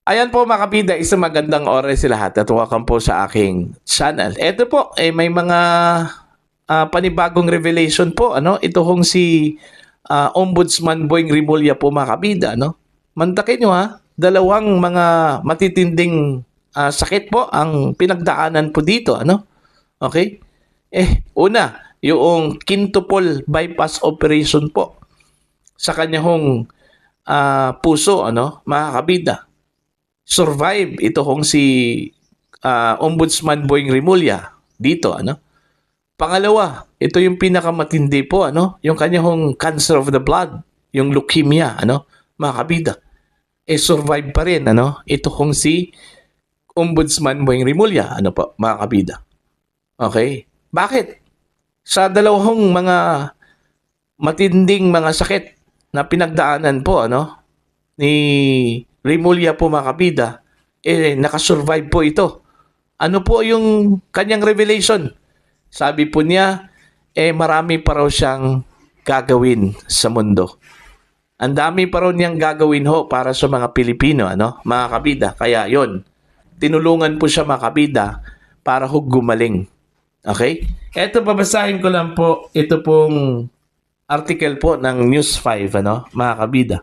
Ayan po mga kabida, isang magandang oras sa lahat at welcome po sa aking channel. Ito po, may mga panibagong revelation po. Ito hong si Ombudsman Boying Rimulya po mga kabida. Mantakin nyo dalawang mga matitinding sakit po ang pinagdaanan po dito. Okay? Una, yung quintuple bypass operation po sa kanyang puso, mga kabida. Survive ito kung si Ombudsman Boying Rimulya dito. Pangalawa, ito yung pinakamatindi po, yung kanyang cancer of the blood, yung leukemia, mga kabida. Survive pa rin, ito kung si Ombudsman Boying Rimulya, po, mga kabida. Okay? Bakit? Sa dalawang mga matinding mga sakit na pinagdaanan po, ni Rimulya po mga kabida, nakasurvive po ito. Ano po yung kanyang revelation? Sabi po niya, marami pa raw siyang gagawin sa mundo. Ang dami pa raw niyang gagawin ho para sa mga Pilipino, mga kabida. Kaya yon, tinulungan po siya mga kabida para ho gumaling. Okay? Ito, babasahin ko lang po, ito pong article po ng News 5, mga kabida.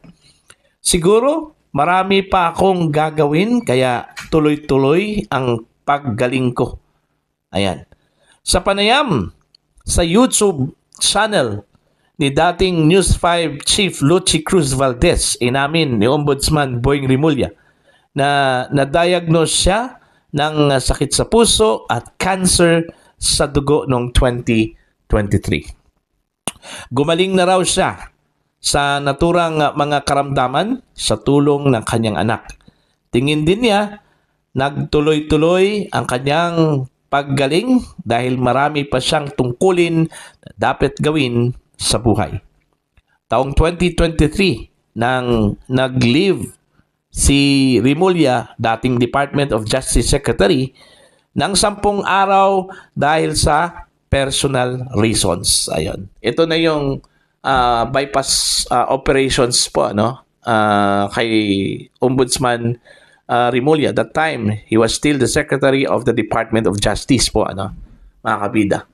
Siguro, marami pa akong gagawin kaya tuloy-tuloy ang paggaling ko. Ayan. Sa panayam sa YouTube channel ni dating News 5 Chief Lucy Cruz Valdez, inamin ni Ombudsman Boying Rimulya na na-diagnose siya ng sakit sa puso at cancer sa dugo noong 2023. Gumaling na raw siya sa naturang mga karamdaman sa tulong ng kanyang anak. Tingin din niya, nagtuloy-tuloy ang kanyang paggaling dahil marami pa siyang tungkulin na dapat gawin sa buhay. Taong 2023, nang nag-leave si Rimulya, dating Department of Justice Secretary, ng 10 araw dahil sa personal reasons. Ayun. Ito na yung bypass operations po kay Ombudsman Rimulya. That time, he was still the Secretary of the Department of Justice po, mga kabida.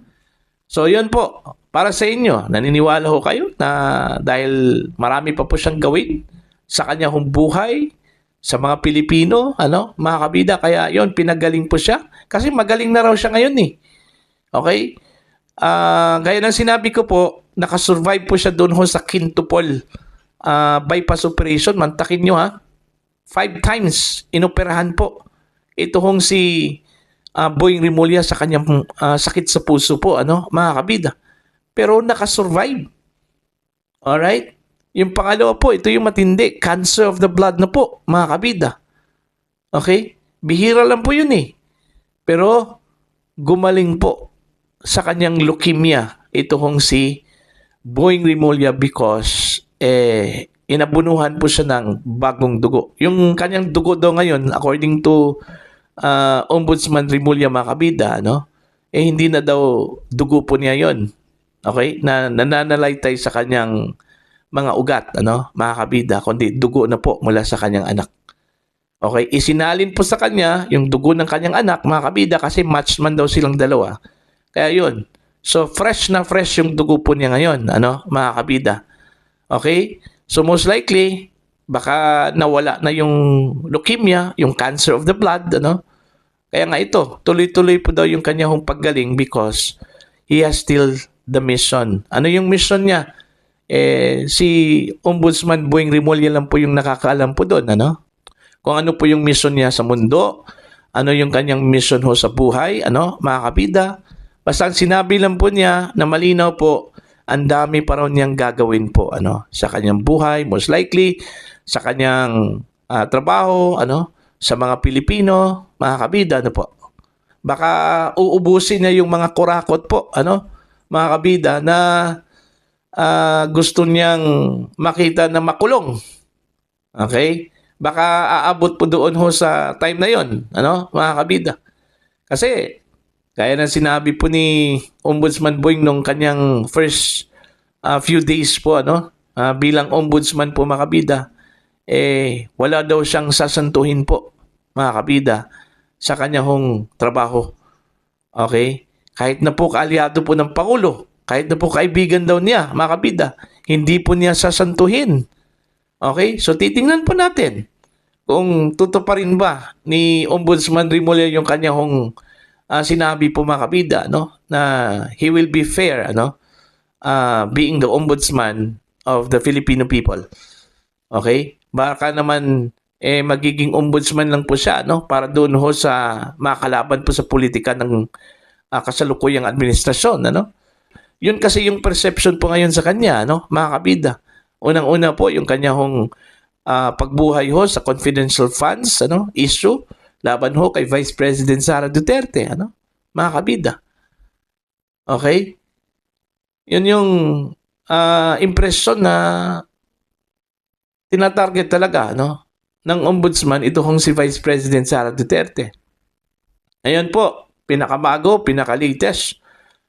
So, yun po. Para sa inyo, naniniwala ho kayo na dahil marami pa po siyang gawin sa kanyang buhay, sa mga Pilipino, mga kabida, kaya yun, pinagaling po siya. Kasi magaling na raw siya ngayon Okay? Gaya ng sinabi ko po, nakasurvive po siya doon sa quintuple bypass operation. Mantakin nyo 5 times inoperahan po. Ito hong si Boying Rimulya sa kanyang sakit sa puso po, mga kabida. Pero nakasurvive. Alright? Yung pangalawa po, ito yung matindi. Cancer of the blood na po, mga kabida. Okay? Bihira lang po yun Pero gumaling po sa kanyang leukemia. Ito hong si Boying Rimulya because inabunuhan po siya ng bagong dugo. Yung kanyang dugo daw ngayon, according to Ombudsman Rimulya mga kabida, hindi na daw dugo po niya yon. Okay? Na nananalaytay sa kanyang mga ugat, mga kabida, kundi dugo na po mula sa kanyang anak. Okay? Isinalin po sa kanya yung dugo ng kanyang anak, mga kabida, kasi match man daw silang dalawa. Kaya yun. So, fresh na fresh yung dugo po niya ngayon, mga kabida. Okay? So, most likely, baka nawala na yung leukemia, yung cancer of the blood, Kaya nga ito, tuloy-tuloy po daw yung kanyang paggaling because he has still the mission. Ano yung mission niya? Si Ombudsman Boying Rimulya lang po yung nakakaalam po doon, Kung ano po yung mission niya sa mundo, ano yung kanyang mission ho sa buhay, mga kabida. Basta sinabi lang po niya na malinaw po, ang dami pa raw niyang gagawin po, sa kanyang buhay, most likely, sa kanyang trabaho, sa mga Pilipino, mga kabida, po. Baka uubusin niya yung mga kurakot po, mga kabida, na gusto niyang makita na makulong. Okay? Baka aabot po doon ho sa time na yon, mga kabida. Kasi, gaya ng sinabi po ni Ombudsman Boying nung kanyang first few days po, bilang ombudsman po mga kabida, wala daw siyang sasantuhin po, mga kabida, sa kanya hong trabaho. Okay? Kahit na po kaalyado po ng Pangulo, kahit na po kaibigan daw niya, mga kabida, hindi po niya sasantuhin. Okay? So titingnan po natin kung tutuparin ba ni Ombudsman Remulla yung kanyang sinabi po, mga kabida, no, na he will be fair, being the ombudsman of the Filipino people. Okay? Baka naman magiging ombudsman lang po siya, no, para doon ho sa makalaban po sa politika ng kasalukuyang administrasyon, Yun kasi yung perception po ngayon sa kanya, mga kabida. Unang-una po yung kanyang pagbuhay ho sa confidential funds, issue laban ho kay Vice President Sara Duterte, mga kabida. Okay? Yun yung impression na tinatarget talaga, ng ombudsman ito hong si Vice President Sara Duterte. Ayun po, pinakabago, pinaka-latest,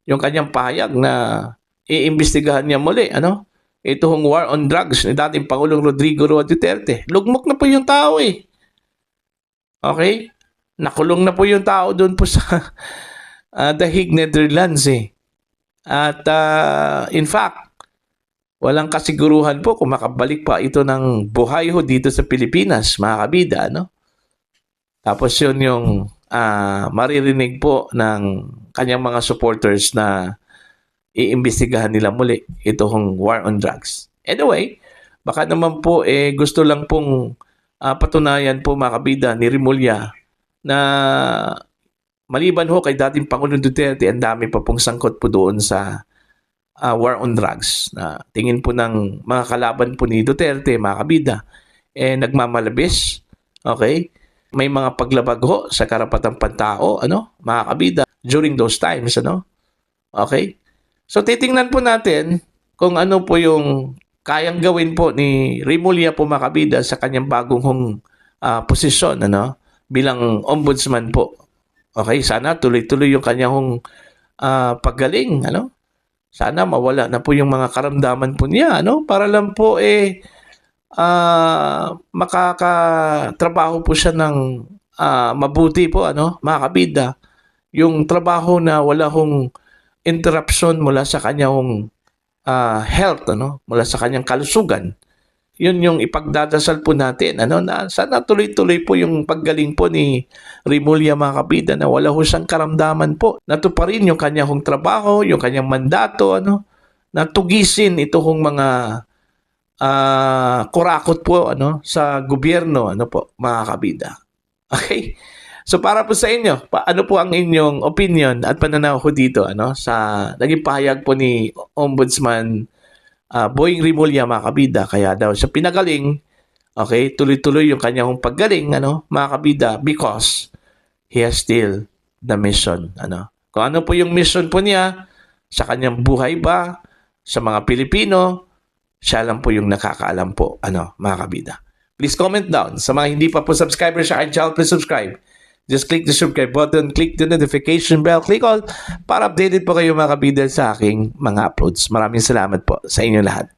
yung kanyang pahayag na iimbestigahan niya muli, ito hong war on drugs ni dating Pangulong Rodrigo Roa Duterte. Lugmok na po yung tao Okay? Nakulong na po yung tao doon po sa The Hague, Netherlands At in fact, walang kasiguruhan po kung makabalik pa ito ng buhay ho dito sa Pilipinas, mga kabida, Tapos yun yung maririnig po ng kanyang mga supporters na iimbestigahan nila muli itong war on drugs. Anyway, baka naman po gusto lang pong patunayan po, mga kabida, ni Remulla na maliban ho kay dating Pangulong Duterte, ang dami pa pong sangkot po doon sa war on drugs. Tingin po ng mga kalaban po ni Duterte, mga kabida, nagmamalabis. Okay? May mga paglabag ho sa karapatang pantao, mga kabida, during those times, Okay? So titingnan po natin kung ano po yung kayang gawin po ni Remulla po, mga kabida, sa kanyang bagong posisyon, bilang ombudsman po. Okay, sana tuloy-tuloy yung kanyang paggaling, Sana mawala na po yung mga karamdaman po niya, para lang po makakatrabaho po siya ng mabuti po, mga kabida. Yung trabaho na wala hong interruption mula sa kanyang health, mula sa kanyang kalusugan. Yun yung ipagdadasal po natin, na sana tuloy-tuloy po yung paggaling po ni Remulla, mga kabida, na wala ho siyang karamdaman po. Natuparin yung kanyang trabaho, yung kanyang mandato, na tugisin ito hong mga kurakot po, sa gobyerno, po, mga kabida. Okay? So para po sa inyo, ano po ang inyong opinion at pananaw ko dito, sa naging pahayag po ni Ombudsman Boying Remulla, mga kabida? Kaya daw siya pinagaling, okay, tuloy-tuloy yung kanyang paggaling, mga kabida, because he has still the mission, Kung ano po yung mission po niya sa kanyang buhay ba, sa mga Pilipino, siya lang po yung nakakaalam po, mga kabida. Please comment down. Sa mga hindi pa po subscriber sa aking channel, please subscribe. Just click the subscribe button, click the notification bell, click all para updated po kayo, mga kabida, sa aking mga uploads. Maraming salamat po sa inyo lahat.